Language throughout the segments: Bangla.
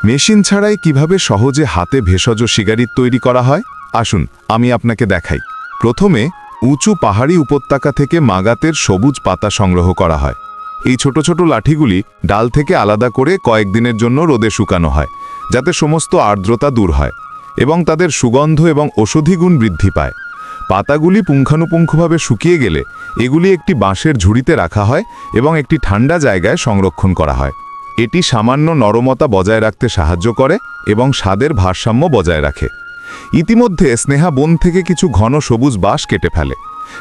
মেশিন ছাড়াই কিভাবে সহজে হাতে ভেষজ সিগারেট তৈরি করা হয় আসুন আমি আপনাকে দেখাই। প্রথমে উঁচু পাহাড়ি উপত্যকা থেকে মাগাতের সবুজ পাতা সংগ্রহ করা হয়। এই ছোট ছোট লাঠিগুলি ডাল থেকে আলাদা করে কয়েকদিনের জন্য রোদে শুকানো হয়, যাতে সমস্ত আর্দ্রতা দূর হয় এবং তাদের সুগন্ধ এবং ঔষধি গুণ বৃদ্ধি পায়। পাতাগুলি পুঙ্খানুপুঙ্খভাবে শুকিয়ে গেলে এগুলি একটি বাঁশের ঝুড়িতে রাখা হয় এবং একটি ঠান্ডা জায়গায় সংরক্ষণ করা হয়। এটি সামান্য নরমতা বজায় রাখতে সাহায্য করে এবং স্বাদের ভারসাম্য বজায় রাখে। ইতিমধ্যে স্নেহা বন থেকে কিছু ঘন সবুজ বাঁশ কেটে ফেলে।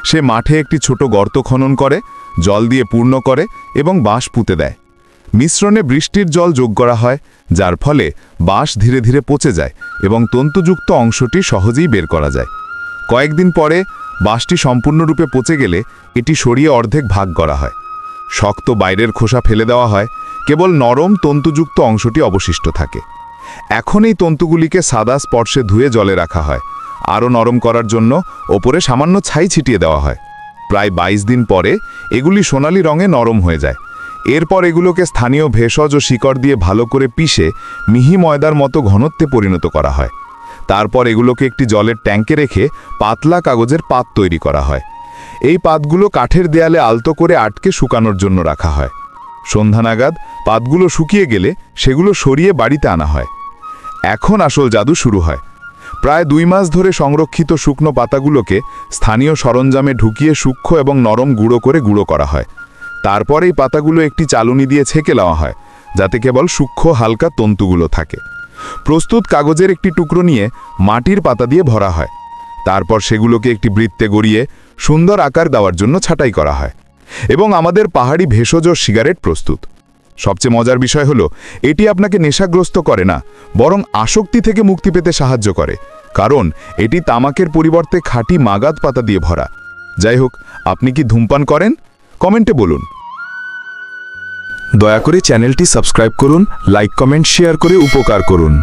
সে মাঠে একটি ছোট গর্ত খনন করে, জল দিয়ে পূর্ণ করে এবং বাঁশ পুঁতে দেয়। মিশ্রণে বৃষ্টির জল যোগ করা হয়, যার ফলে বাঁশ ধীরে ধীরে পচে যায় এবং তন্তুযুক্ত অংশটি সহজেই বের করা যায়। কয়েকদিন পরে বাঁশটি সম্পূর্ণরূপে পচে গেলে এটি সরিয়ে অর্ধেক ভাগ করা হয়। শক্ত বাইরের খোসা ফেলে দেওয়া হয়, কেবল নরম তন্তুযুক্ত অংশটি অবশিষ্ট থাকে। এখন এই তন্তুগুলিকে সাদা স্পর্শে ধুয়ে জলে রাখা হয়। আরও নরম করার জন্য ওপরে সামান্য ছাই ছিটিয়ে দেওয়া হয়। প্রায় 22 দিন পরে এগুলি সোনালি রঙে নরম হয়ে যায়। এরপর এগুলোকে স্থানীয় ভেষজ ও শিকড় দিয়ে ভালো করে পিষে মিহি ময়দার মতো ঘনত্বে পরিণত করা হয়। তারপর এগুলোকে একটি জলের ট্যাঙ্কে রেখে পাতলা কাগজের পাত তৈরি করা হয়। এই পাতগুলো কাঠের দেয়ালে আলতো করে আটকে শুকানোর জন্য রাখা হয়। সন্ধ্যা নাগাদ পাতগুলো শুকিয়ে গেলে সেগুলো সরিয়ে বাড়িতে আনা হয়। এখন আসল জাদু শুরু হয়। প্রায় 2 মাস ধরে সংরক্ষিত শুকনো পাতাগুলোকে স্থানীয় সরঞ্জামে ঢুকিয়ে সূক্ষ্ম এবং নরম গুঁড়ো করা হয়। তারপর এই পাতাগুলো একটি চালুনি দিয়ে ছেঁকে নেওয়া হয়, যাতে কেবল সূক্ষ্ম হালকা তন্তুগুলো থাকে। প্রস্তুত কাগজের একটি টুকরো নিয়ে মাটির পাতা দিয়ে ভরা হয়। তারপর সেগুলোকে একটি বৃত্তে গড়িয়ে সুন্দর আকার দেওয়ার জন্য ছাঁটাই করা হয় এবং আমাদের পাহাড়ি ভেষজ সিগারেট প্রস্তুত। সবচেয়ে মজার বিষয় হলো, এটি আপনাকে নেশাগ্রস্ত করে না, বরং আসক্তি থেকে মুক্তি পেতে সাহায্য করে, কারণ এটি তামাকের পরিবর্তে খাঁটি মাগাত পাতা দিয়ে ভরা। যাই হোক, আপনি কি ধূমপান করেন? কমেন্টে বলুন। দয়া করে চ্যানেলটি সাবস্ক্রাইব করুন, লাইক কমেন্ট শেয়ার করে উপকার করুন।